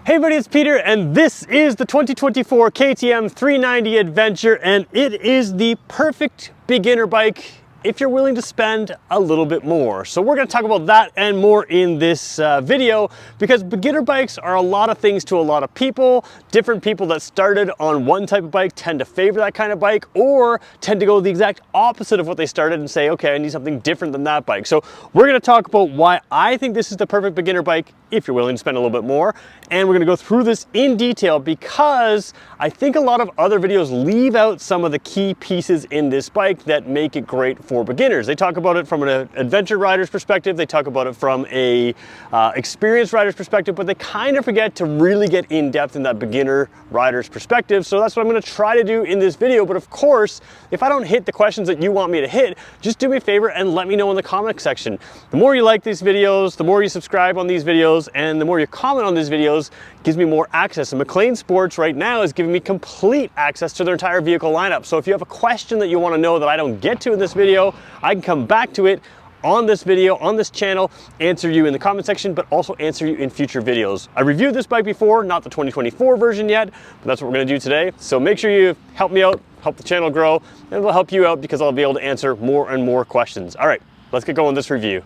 Hey everybody, it's Peter, and this is the 2024 KTM 390 Adventure, and it is the perfect beginner bike if you're willing to spend a little bit more. So we're going to talk about that and more in this video, because beginner bikes are a lot of things to a lot of people. Different people that started on one type of bike tend to favor that kind of bike, or tend to go the exact opposite of what they started and say, okay, I need something different than that bike. So we're going to talk about why I think this is the perfect beginner bike if you're willing to spend a little bit more. And we're going to go through this in detail because I think a lot of other videos leave out some of the key pieces in this bike that make it great for beginners. They talk about it from an adventure rider's perspective, they talk about it from a experienced rider's perspective, but they kind of forget to really get in depth in that beginner rider's perspective. So that's what I'm going to try to do in this video. But of course, if I don't hit the questions that you want me to hit, just do me a favor and let me know in the comment section. The more you like these videos, the more you subscribe on these videos, and the more you comment on these videos, gives me more access. And McLean Sports right now is giving me complete access to their entire vehicle lineup. So if you have a question that you want to know that I don't get to in this video, I can come back to it on this video, on this channel, answer you in the comment section, but also answer you in future videos. I reviewed this bike before, not the 2024 version yet, but that's what we're going to do today. So make sure you help me out, help the channel grow, and it'll help you out because I'll be able to answer more and more questions. All right, let's get going with this review.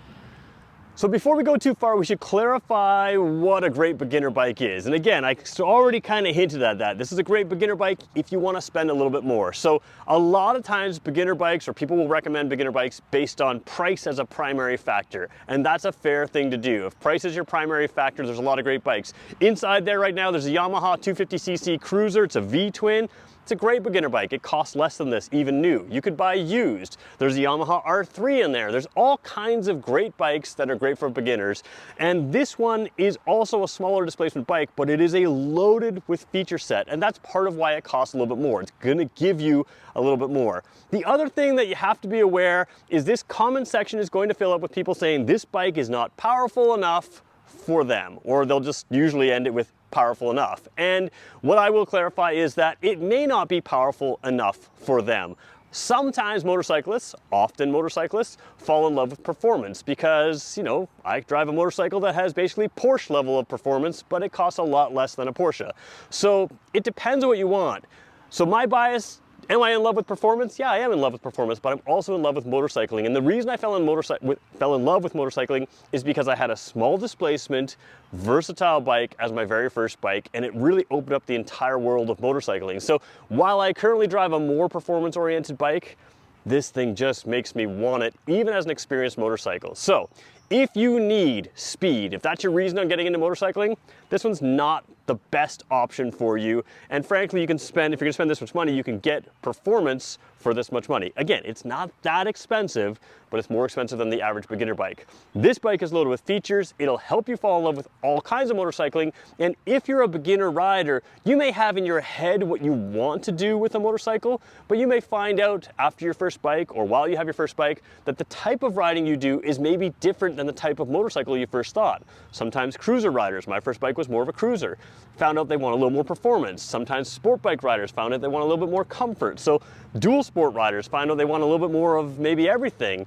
So before we go too far, we should clarify what a great beginner bike is. And again, I already kind of hinted at that. This is a great beginner bike if you want to spend a little bit more. So a lot of times beginner bikes, or people will recommend beginner bikes based on price as a primary factor. And that's a fair thing to do. If price is your primary factor, there's a lot of great bikes. Inside there right now, there's a Yamaha 250cc Cruiser. It's a V-twin. It's a great beginner bike. It costs less than this, even new. You could buy used. There's a Yamaha R3 in there. There's all kinds of great bikes that are great for beginners. And this one is also a smaller displacement bike, but it is a loaded with feature set. And that's part of why it costs a little bit more. It's gonna give you a little bit more. The other thing that you have to be aware is this comment section is going to fill up with people saying this bike is not powerful enough for them, or they'll just usually end it with powerful enough. And what I will clarify is that it may not be powerful enough for them. Sometimes motorcyclists, often motorcyclists, fall in love with performance because, you know, I drive a motorcycle that has basically Porsche level of performance, but it costs a lot less than a Porsche. So it depends on what you want. So my bias, am I in love with performance? Yeah, I am in love with performance, but I'm also in love with motorcycling. And the reason I fell in love with motorcycling is because I had a small displacement, versatile bike as my very first bike, and it really opened up the entire world of motorcycling. So while I currently drive a more performance-oriented bike, this thing just makes me want it, even as an experienced motorcycle. So if you need speed, if that's your reason on getting into motorcycling, this one's not the best option for you. And frankly, you can spend, if you're gonna spend this much money, you can get performance for this much money. Again, it's not that expensive, but it's more expensive than the average beginner bike. This bike is loaded with features. It'll help you fall in love with all kinds of motorcycling. And if you're a beginner rider, you may have in your head what you want to do with a motorcycle, but you may find out after your first bike or while you have your first bike that the type of riding you do is maybe different than the type of motorcycle you first thought. Sometimes cruiser riders, my first bike was more of a cruiser, found out they want a little more performance. Sometimes sport bike riders found out they want a little bit more comfort. So dual sport riders find out they want a little bit more of maybe everything.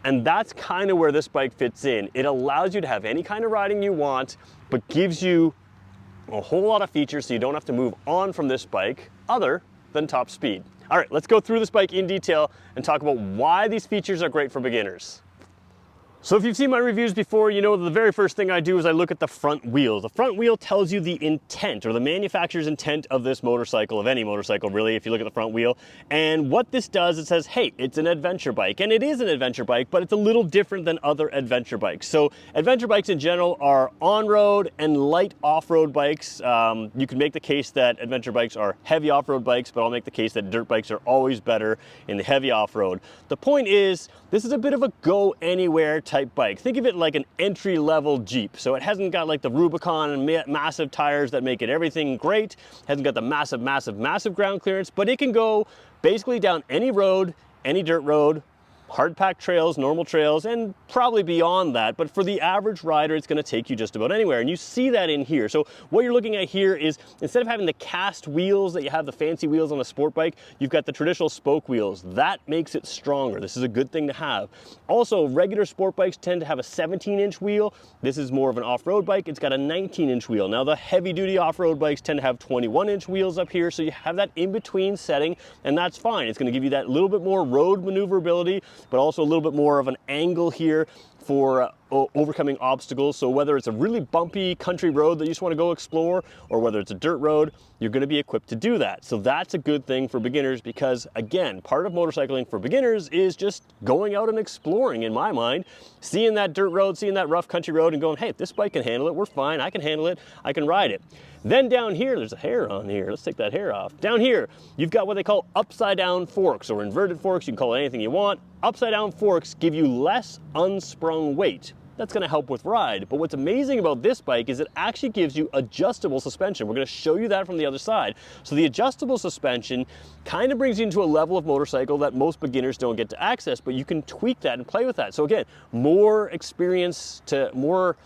And that's kind of where this bike fits in. It allows you to have any kind of riding you want, but gives you a whole lot of features so you don't have to move on from this bike other than top speed. All right, let's go through this bike in detail and talk about why these features are great for beginners. So if you've seen my reviews before, you know the very first thing I do is I look at the front wheel. The front wheel tells you the intent, or the manufacturer's intent of this motorcycle, of any motorcycle really, if you look at the front wheel. And what this does, it says, hey, it's an adventure bike. And it is an adventure bike, but it's a little different than other adventure bikes. So adventure bikes in general are on-road and light off-road bikes. You can make the case that adventure bikes are heavy off-road bikes, but I'll make the case that dirt bikes are always better in the heavy off-road. The point is, this is a bit of a go-anywhere type bike. Think of it like an entry-level Jeep. So it hasn't got like the Rubicon and massive tires that make it everything great. It hasn't got the massive ground clearance, but it can go basically down any road, any dirt road, hard packed trails, normal trails, and probably beyond that. But for the average rider, it's gonna take you just about anywhere. And you see that in here. So what you're looking at here is, instead of having the cast wheels that you have the fancy wheels on a sport bike, you've got the traditional spoke wheels. That makes it stronger. This is a good thing to have. Also, regular sport bikes tend to have a 17-inch wheel. This is more of an off-road bike. It's got a 19-inch wheel. Now the heavy-duty off-road bikes tend to have 21-inch wheels up here, so you have that in-between setting, and that's fine. It's gonna give you that little bit more road maneuverability, but also a little bit more of an angle here for overcoming obstacles. So whether it's a really bumpy country road that you just want to go explore, or whether it's a dirt road, you're going to be equipped to do that. So that's a good thing for beginners, because again, part of motorcycling for beginners is just going out and exploring, in my mind, seeing that dirt road, seeing that rough country road and going, hey, this bike can handle it, we're fine, I can handle it, I can ride it. Then down here, there's a hair on here. Let's take that hair off. Down here, you've got what they call upside down forks, or inverted forks. You can call it anything you want. Upside down forks give you less unsprung weight. That's gonna help with ride. But what's amazing about this bike is it actually gives you adjustable suspension. We're gonna show you that from the other side. So the adjustable suspension kind of brings you into a level of motorcycle that most beginners don't get to access, but you can tweak that and play with that. So again, more experience to, more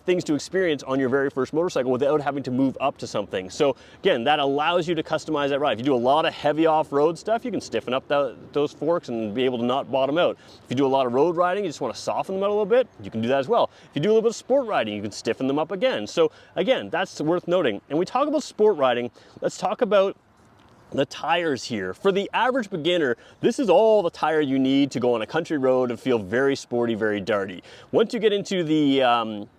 things to experience on your very first motorcycle without having to move up to something. So again, that allows you to customize that ride. If you do a lot of heavy off-road stuff, you can stiffen up those forks and be able to not bottom out. If you do a lot of road riding, you just wanna soften them out a little bit, you can do that as well. If you do a little bit of sport riding, you can stiffen them up again. So again, that's worth noting. And we talk about sport riding, let's talk about the tires here. For the average beginner, this is all the tire you need to go on a country road and feel very sporty, very darty. Once you get into the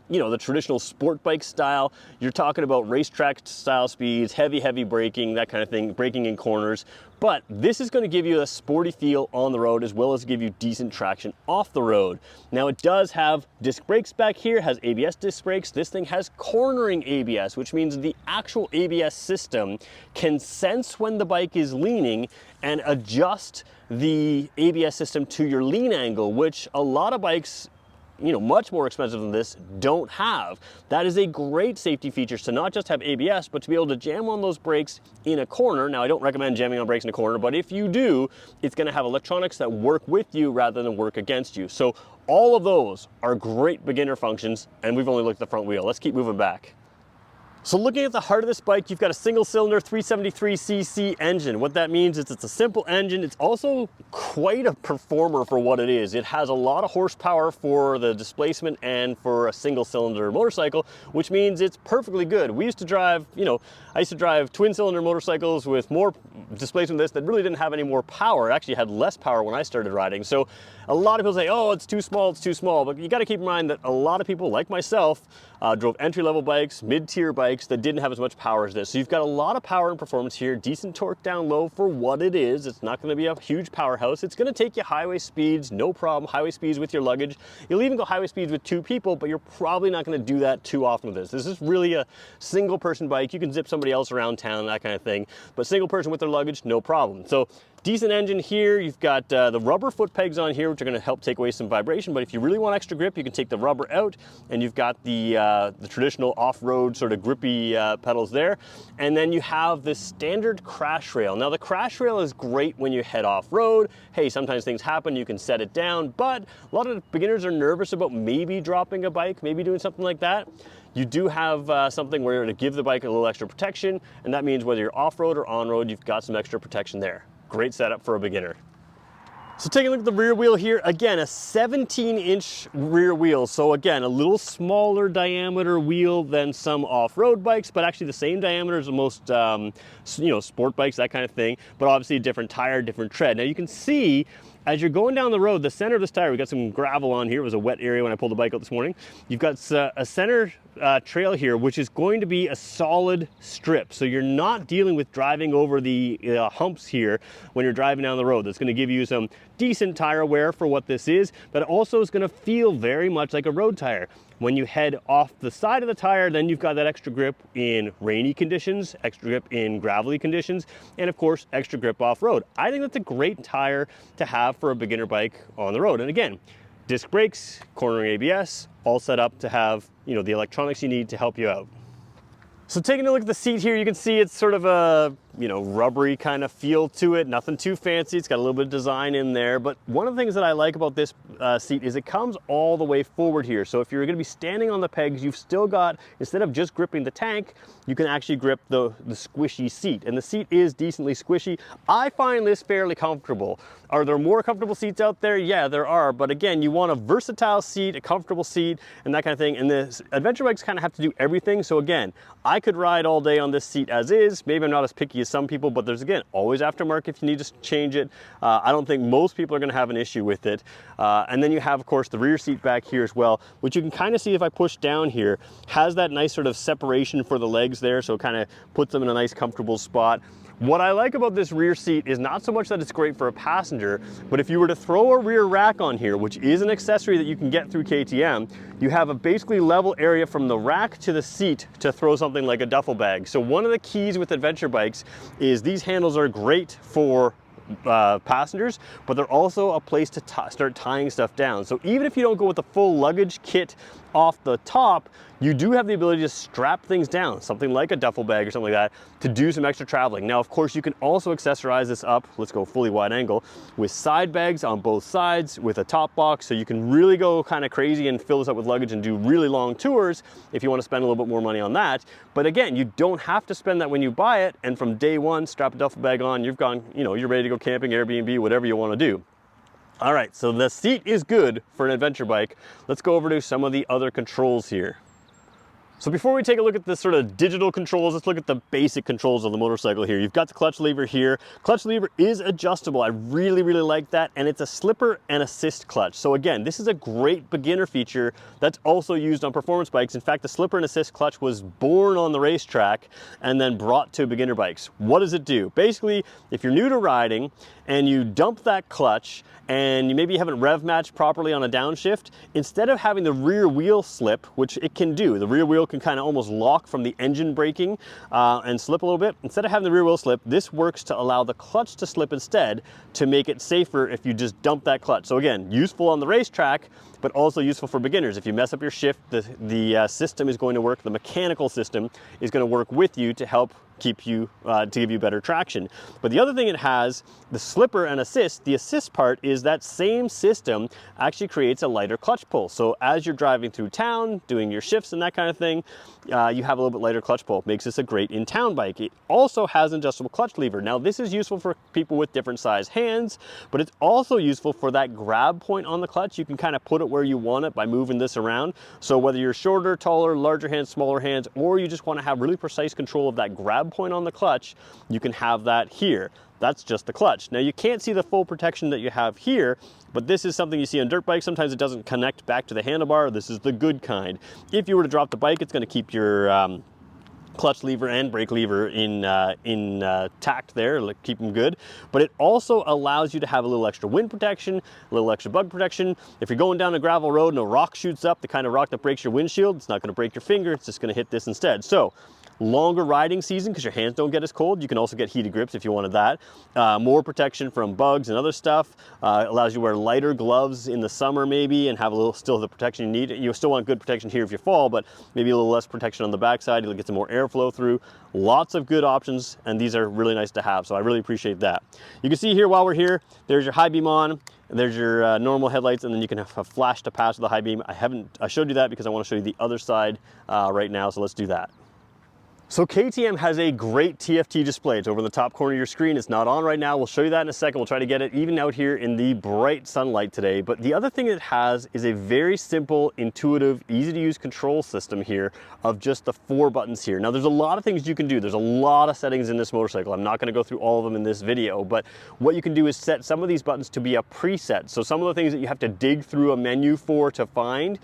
the traditional sport bike style, you're talking about racetrack style speeds, heavy braking, that kind of thing, braking in corners. But this is going to give you a sporty feel on the road, as well as give you decent traction off the road. Now it does have disc brakes back here, has ABS disc brakes. This thing has cornering ABS, which means the actual ABS system can sense when the bike is leaning and adjust the ABS system to your lean angle, which a lot of bikes, much more expensive than this, don't have. That is a great safety feature, to not just have ABS, but to be able to jam on those brakes in a corner. Now, I don't recommend jamming on brakes in a corner, but if you do, it's gonna have electronics that work with you rather than work against you. So all of those are great beginner functions, and we've only looked at the front wheel. Let's keep moving back. So looking at the heart of this bike, you've got a single cylinder 373cc engine. What that means is it's a simple engine. It's also quite a performer for what it is. It has a lot of horsepower for the displacement and for a single cylinder motorcycle, which means it's perfectly good. We used to drive, I used to drive twin cylinder motorcycles with more displacement than this that really didn't have any more power. It actually had less power when I started riding. So a lot of people say, oh, it's too small, it's too small. But you got to keep in mind that a lot of people, like myself, drove entry-level bikes, mid-tier bikes that didn't have as much power as this. So you've got a lot of power and performance here, decent torque down low for what it is. It's not going to be a huge powerhouse. It's going to take you highway speeds, no problem, highway speeds with your luggage. You'll even go highway speeds with two people, but you're probably not going to do that too often with this. This is really a single person bike. You can zip somebody else around town, that kind of thing, but single person with their luggage, no problem. So decent engine here. You've got the rubber foot pegs on here, which are going to help take away some vibration, but if you really want extra grip, you can take the rubber out, and you've got the traditional off-road sort of grippy pedals there. And then you have this standard crash rail. Now the crash rail is great when you head off-road. Hey, sometimes things happen, you can set it down, but a lot of beginners are nervous about maybe dropping a bike, maybe doing something like that. You do have something where to give the bike a little extra protection, and that means whether you're off-road or on-road, you've got some extra protection there. Great setup for a beginner. So taking a look at the rear wheel here, again, a 17-inch rear wheel. So again, a little smaller diameter wheel than some off-road bikes, but actually the same diameter as the most, sport bikes, that kind of thing, but obviously a different tire, different tread. Now you can see, as you're going down the road, the center of this tire, we got some gravel on here. It was a wet area when I pulled the bike out this morning. You've got a center trail here, which is going to be a solid strip. So you're not dealing with driving over the humps here when you're driving down the road. That's going to give you some decent tire wear for what this is, but it also is going to feel very much like a road tire. When you head off the side of the tire, then you've got that extra grip in rainy conditions, extra grip in gravelly conditions, and of course, extra grip off-road. I think that's a great tire to have for a beginner bike on the road. And again, disc brakes, cornering ABS, all set up to have, the electronics you need to help you out. So taking a look at the seat here, you can see it's sort of a you know, rubbery kind of feel to it. Nothing too fancy. It's got a little bit of design in there. But one of the things that I like about this seat is it comes all the way forward here. So if you're going to be standing on the pegs, you've still got, instead of just gripping the tank, you can actually grip the squishy seat. And the seat is decently squishy. I find this fairly comfortable. Are there more comfortable seats out there? Yeah, there are. But again, you want a versatile seat, a comfortable seat, and that kind of thing. And the adventure bikes kind of have to do everything. So again, I could ride all day on this seat as is. Maybe I'm not as picky as some people, but there's, again, always aftermarket if you need to change it. I don't think most people are going to have an issue with it. And then you have, of course, the rear seat back here as well, which you can kind of see if I push down here, has that nice sort of separation for the legs there. So it kind of puts them in a nice comfortable spot. What I like about this rear seat is not so much that it's great for a passenger, but if you were to throw a rear rack on here, which is an accessory that you can get through KTM, you have a basically level area from the rack to the seat to throw something like a duffel bag. So one of the keys with adventure bikes is these handles are great for passengers, but they're also a place to start tying stuff down. So even if you don't go with the full luggage kit off the top, you do have the ability to strap things down, something like a duffel bag or something like that, to do some extra traveling. Now, of course, you can also accessorize this up, let's go fully wide angle, with side bags on both sides, with a top box, so you can really go kind of crazy and fill this up with luggage and do really long tours if you want to spend a little bit more money on that. But again, you don't have to spend that when you buy it, and from day one, strap a duffel bag on, you've gone, you know, you're ready to go camping, Airbnb, whatever you want to do. All right, so the seat is good for an adventure bike. Let's go over to some of the other controls here. So before we take a look at the sort of digital controls, let's look at the basic controls of the motorcycle here. You've got the clutch lever here. Clutch lever is adjustable. I really, really like that. And it's a slipper and assist clutch. So again, this is a great beginner feature that's also used on performance bikes. In fact, the slipper and assist clutch was born on the racetrack and then brought to beginner bikes. What does it do? Basically, if you're new to riding and you dump that clutch and you maybe haven't rev matched properly on a downshift, instead of having the rear wheel slip, which it can do, the rear wheel can kind of almost lock from the engine braking and slip a little bit. Instead of having the rear wheel slip, this works to allow the clutch to slip instead, to make it safer if you just dump that clutch. So again, useful on the racetrack, but also useful for beginners. If you mess up your shift, the system is going to work, the mechanical system is going to work with you to help keep you, to give you better traction. But the other thing it has, the slipper and assist, the assist part is that same system actually creates a lighter clutch pull. So as you're driving through town, doing your shifts and that kind of thing, you have a little bit lighter clutch pull. Makes this a great in-town bike. It also has an adjustable clutch lever. Now this is useful for people with different size hands, but it's also useful for that grab point on the clutch. You can kind of put it where you want it by moving this around. So whether you're shorter, taller, larger hands, smaller hands, or you just want to have really precise control of that grab point on the clutch, you can have that here. That's just the clutch. Now you can't see the full protection that you have here, but this is something you see on dirt bikes. Sometimes it doesn't connect back to the handlebar. This is the good kind. If you were to drop the bike, it's going to keep your clutch lever and brake lever intact there, like keep them good. But it also allows you to have a little extra wind protection, a little extra bug protection. If you're going down a gravel road and a rock shoots up, the kind of rock that breaks your windshield, it's not going to break your finger, it's just going to hit this instead. So longer riding season, because your hands don't get as cold. You can also get heated grips if you wanted that. More protection from bugs and other stuff. Allows you to wear lighter gloves in the summer maybe and have a little, still the protection you need. You still want good protection here if you fall, but maybe a little less protection on the backside. You'll get some more airflow through. Lots of good options, and these are really nice to have, so I really appreciate that. You can see here while we're here, there's your high beam on, there's your normal headlights, and then you can have a flash to pass with the high beam. I showed you that because I want to show you the other side right now, so let's do that. So KTM has a great TFT display. It's over in the top corner of your screen. It's not on right now. We'll show you that in a second. We'll try to get it even out here in the bright sunlight today. But the other thing it has is a very simple, intuitive, easy to use control system here of just the 4 buttons here. Now there's a lot of things you can do. There's a lot of settings in this motorcycle. I'm not going to go through all of them in this video, but what you can do is set some of these buttons to be a preset. So some of the things that you have to dig through a menu for to find,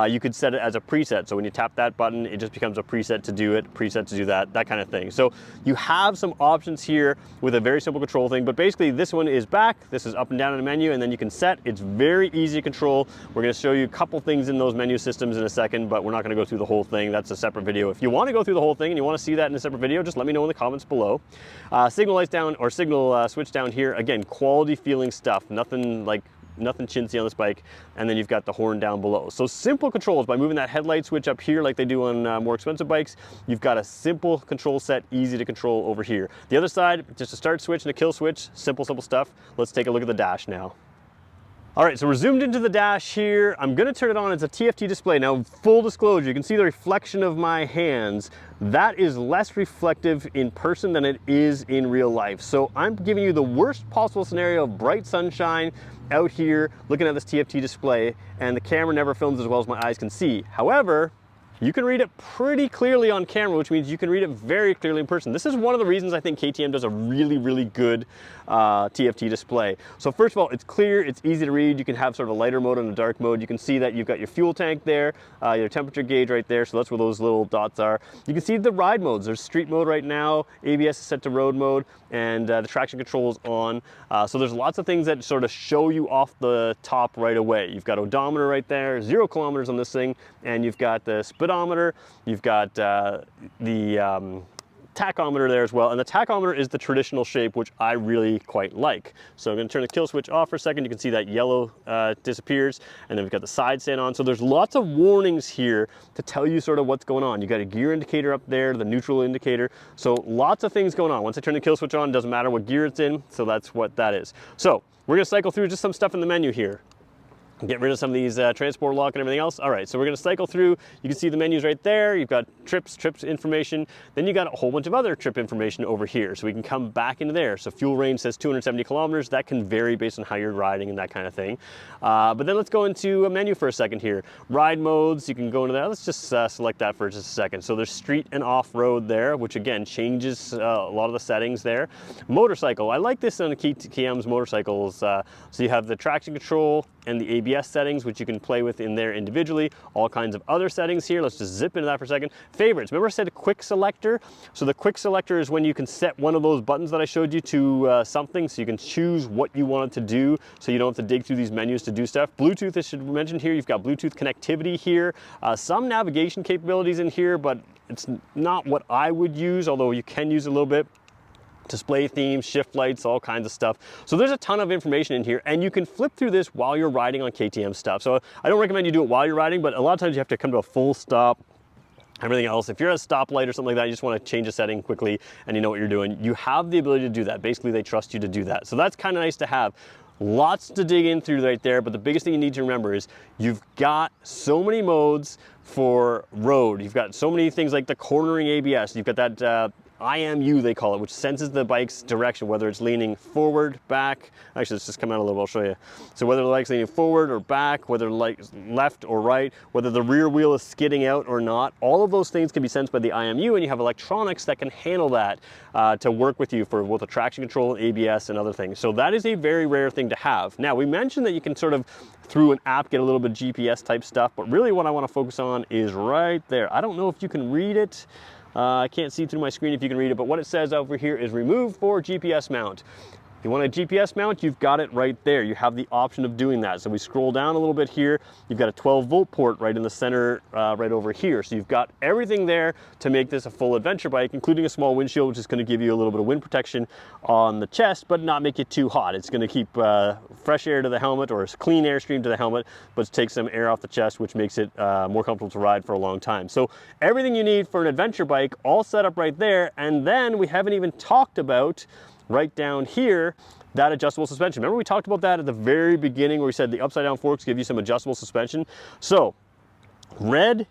you could set it as a preset. So when you tap that button, it just becomes a preset to do it, preset to do that kind of thing. So you have some options here with a very simple control thing, but basically this one is back, this is up and down in the menu, and then you can set. It's very easy to control. We're going to show you a couple things in those menu systems in a second, but we're not going to go through the whole thing. That's a separate video. If you want to go through the whole thing and you want to see that in a separate video, just let me know in the comments below. Signal lights down, or signal switch down here. Again, quality feeling stuff. Nothing like nothing chintzy on this bike. And then you've got the horn down below. So simple controls by moving that headlight switch up here like they do on more expensive bikes. You've got a simple control set, easy to control over here. The other side, just a start switch and a kill switch, simple stuff. Let's take a look at the dash now. All right, so we're zoomed into the dash here. I'm gonna turn it on, it's a TFT display. Now, full disclosure, you can see the reflection of my hands. That is less reflective in person than it is in real life. So I'm giving you the worst possible scenario of bright sunshine out here looking at this TFT display, and the camera never films as well as my eyes can see. However, you can read it pretty clearly on camera, which means you can read it very clearly in person. This is one of the reasons I think KTM does a really good TFT display. So first of all, it's clear, it's easy to read. You can have sort of a lighter mode and a dark mode. You can see that you've got your fuel tank there, your temperature gauge right there, so that's where those little dots are. You can see the ride modes. There's street mode right now, ABS is set to road mode, and the traction control is on. So there's lots of things that sort of show you off the top right away. You've got odometer right there, 0 kilometers on this thing, and you've got the speedometer, you've got the tachometer there as well, and the tachometer is the traditional shape, which I really quite like. So I'm going to turn the kill switch off for a second. You can see that yellow disappears, and then we've got the side stand on. So there's lots of warnings here to tell you sort of what's going on. You got a gear indicator up there, the neutral indicator, so lots of things going on. Once I turn the kill switch on, it doesn't matter what gear it's in, so that's what that is. So we're going to cycle through just some stuff in the menu here. Get rid of some of these transport lock and everything else. All right, so we're gonna cycle through. You can see the menus right there. You've got trips information. Then you got a whole bunch of other trip information over here. So we can come back into there. So fuel range says 270 kilometers. That can vary based on how you're riding and that kind of thing. But then let's go into a menu for a second here. Ride modes, you can go into that. Let's just select that for just a second. So there's street and off-road there, which again changes a lot of the settings there. Motorcycle, I like this on the KTM's motorcycles. So you have the traction control and the ABS settings, which you can play with in there individually. All kinds of other settings here. Let's just zip into that for a second. Favorites, remember I said a quick selector? So the quick selector is when you can set one of those buttons that I showed you to something, so you can choose what you want it to do, so you don't have to dig through these menus to do stuff. Bluetooth, I should mention here, you've got Bluetooth connectivity here. Some navigation capabilities in here, but it's not what I would use, although you can use a little bit. Display themes, shift lights, all kinds of stuff. So there's a ton of information in here, and you can flip through this while you're riding on KTM stuff. So I don't recommend you do it while you're riding, but a lot of times you have to come to a full stop. Everything else, if you're at a stoplight or something like that, you just want to change a setting quickly and you know what you're doing, you have the ability to do that. Basically, they trust you to do that. So that's kind of nice to have. Lots to dig in through right there, but the biggest thing you need to remember is you've got so many modes for road. You've got so many things like the cornering ABS. You've got that IMU, they call it, which senses the bike's direction, whether it's leaning forward, back. Actually, let's just come out a little bit, I'll show you. So whether the bike's leaning forward or back, whether like left or right, whether the rear wheel is skidding out or not, all of those things can be sensed by the IMU, and you have electronics that can handle that to work with you for both the traction control, ABS, and other things. So that is a very rare thing to have. Now, we mentioned that you can sort of, through an app, get a little bit of GPS type stuff, but really what I want to focus on is right there. I don't know if you can read it. I can't see through my screen if you can read it, but what it says over here is remove for GPS mount. If you want a GPS mount, you've got it right there. You have the option of doing that. So we scroll down a little bit here. You've got a 12-volt port right in the center, right over here. So you've got everything there to make this a full adventure bike, including a small windshield, which is going to give you a little bit of wind protection on the chest, but not make it too hot. It's going to keep fresh air to the helmet, or a clean airstream to the helmet, but take some air off the chest, which makes it more comfortable to ride for a long time. So everything you need for an adventure bike, all set up right there. And then we haven't even talked about right down here, that adjustable suspension. Remember we talked about that at the very beginning where we said the upside down forks give you some adjustable suspension. So red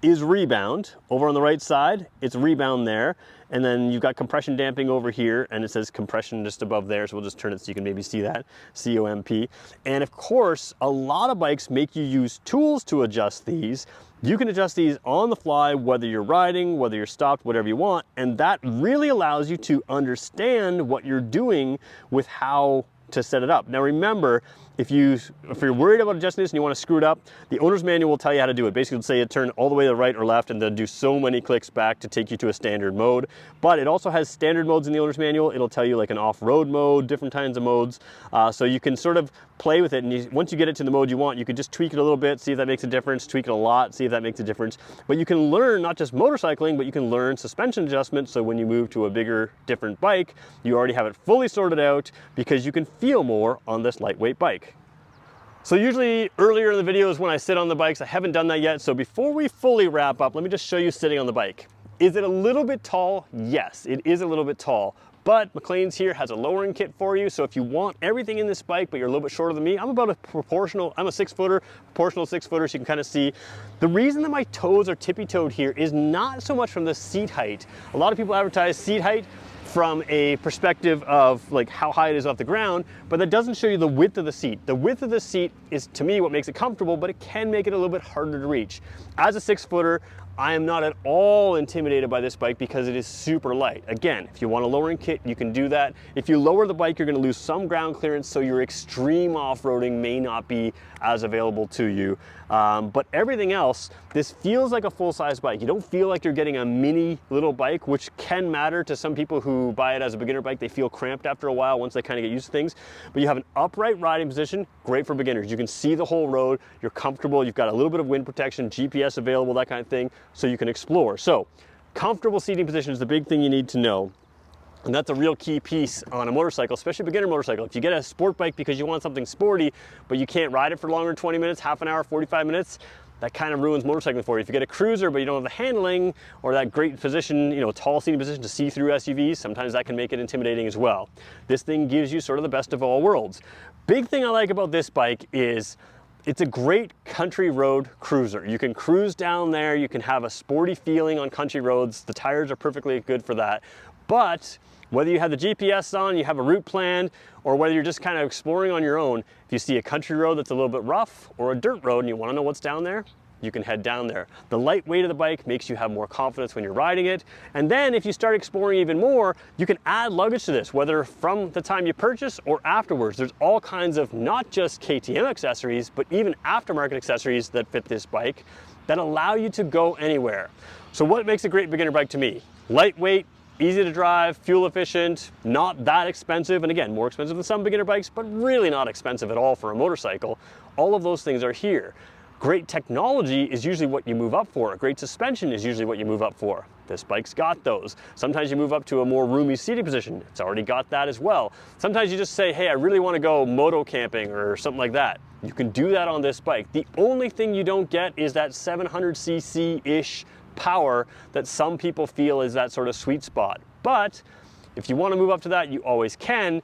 is rebound. Over on the right side, it's rebound there. And then you've got compression damping over here, and it says compression just above there, so we'll just turn it so you can maybe see that, COMP. And of course, a lot of bikes make you use tools to adjust these. You can adjust these on the fly, whether you're riding, whether you're stopped, whatever you want, and that really allows you to understand what you're doing with how to set it up. Now remember, if you're worried about adjusting this and you want to screw it up, the owner's manual will tell you how to do it. Basically, it'll say you turn all the way to the right or left and then do so many clicks back to take you to a standard mode. But it also has standard modes in the owner's manual. It'll tell you like an off-road mode, different kinds of modes. So you can sort of play with it, and once you get it to the mode you want, you can just tweak it a little bit, see if that makes a difference, tweak it a lot, see if that makes a difference. But you can learn not just motorcycling, but you can learn suspension adjustments, so when you move to a bigger, different bike, you already have it fully sorted out because you can feel more on this lightweight bike. So usually earlier in the videos when I sit on the bikes, I haven't done that yet. So before we fully wrap up, let me just show you sitting on the bike. Is it a little bit tall? Yes, it is a little bit tall. But McLean's here has a lowering kit for you. So if you want everything in this bike, but you're a little bit shorter than me, I'm a 6-footer, proportional 6-footer, so you can kind of see. The reason that my toes are tippy-toed here is not so much from the seat height. A lot of people advertise seat height from a perspective of like how high it is off the ground, but that doesn't show you the width of the seat. The width of the seat is, to me, what makes it comfortable, but it can make it a little bit harder to reach. As a 6-footer, I am not at all intimidated by this bike because it is super light. Again, if you want a lowering kit, you can do that. If you lower the bike, you're gonna lose some ground clearance, so your extreme off-roading may not be as available to you. But everything else, this feels like a full-size bike. You don't feel like you're getting a mini little bike, which can matter to some people who buy it as a beginner bike. They feel cramped after a while once they kind of get used to things. But you have an upright riding position, great for beginners. You can see the whole road, you're comfortable, you've got a little bit of wind protection, GPS available, that kind of thing, so you can explore. So comfortable seating position is the big thing you need to know. And that's a real key piece on a motorcycle, especially a beginner motorcycle. If you get a sport bike because you want something sporty, but you can't ride it for longer than 20 minutes, half an hour, 45 minutes, that kind of ruins motorcycling for you. If you get a cruiser, but you don't have the handling or that great position, you know, tall seating position to see through SUVs, sometimes that can make it intimidating as well. This thing gives you sort of the best of all worlds. Big thing I like about this bike is it's a great country road cruiser. You can cruise down there, you can have a sporty feeling on country roads. The tires are perfectly good for that. But whether you have the GPS on, you have a route planned, or whether you're just kind of exploring on your own, if you see a country road that's a little bit rough or a dirt road and you want to know what's down there, you can head down there. The light weight of the bike makes you have more confidence when you're riding it. And then if you start exploring even more, you can add luggage to this, whether from the time you purchase or afterwards. There's all kinds of not just KTM accessories, but even aftermarket accessories that fit this bike that allow you to go anywhere. So what makes a great beginner bike to me? Lightweight, easy to drive, fuel efficient, not that expensive, and again, more expensive than some beginner bikes, but really not expensive at all for a motorcycle. All of those things are here. Great technology is usually what you move up for. Great suspension is usually what you move up for. This bike's got those. Sometimes you move up to a more roomy seating position. It's already got that as well. Sometimes you just say, hey, I really want to go moto camping or something like that. You can do that on this bike. The only thing you don't get is that 700cc-ish power that some people feel is that sort of sweet spot. But if you want to move up to that, you always can.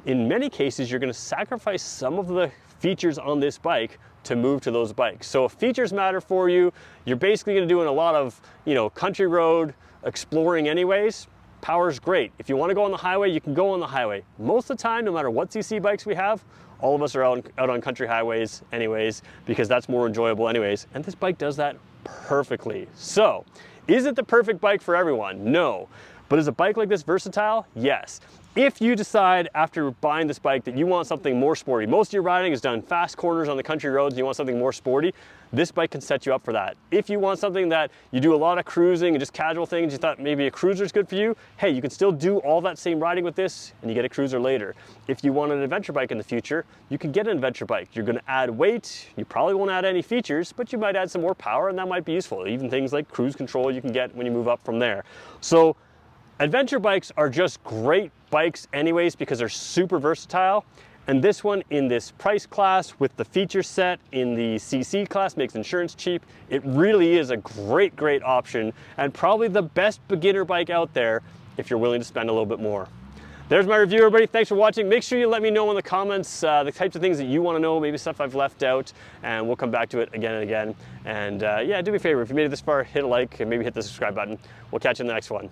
In many cases, you're going to sacrifice some of the features on this bike to move to those bikes. So if features matter for you, you're basically going to do a lot of, you know, country road exploring anyways. Power's great. If you want to go on the highway, you can go on the highway. Most of the time, no matter what CC bikes we have, all of us are out on country highways anyways, because that's more enjoyable anyways. And this bike does that perfectly. So, is it the perfect bike for everyone? No. But is a bike like this versatile? Yes. If you decide after buying this bike that you want something more sporty, most of your riding is done fast corners on the country roads and you want something more sporty, this bike can set you up for that. If you want something that you do a lot of cruising and just casual things, you thought maybe a cruiser is good for you, hey, you can still do all that same riding with this and you get a cruiser later. If you want an adventure bike in the future, you can get an adventure bike. You're going to add weight, you probably won't add any features, but you might add some more power and that might be useful. Even things like cruise control you can get when you move up from there. So adventure bikes are just great bikes anyways because they're super versatile. And this one in this price class with the feature set in the CC class makes insurance cheap. It really is a great, great option and probably the best beginner bike out there if you're willing to spend a little bit more. There's my review, everybody. Thanks for watching. Make sure you let me know in the comments the types of things that you want to know, maybe stuff I've left out, and we'll come back to it again and again. And yeah, do me a favor, if you made it this far, hit a like and maybe hit the subscribe button. We'll catch you in the next one.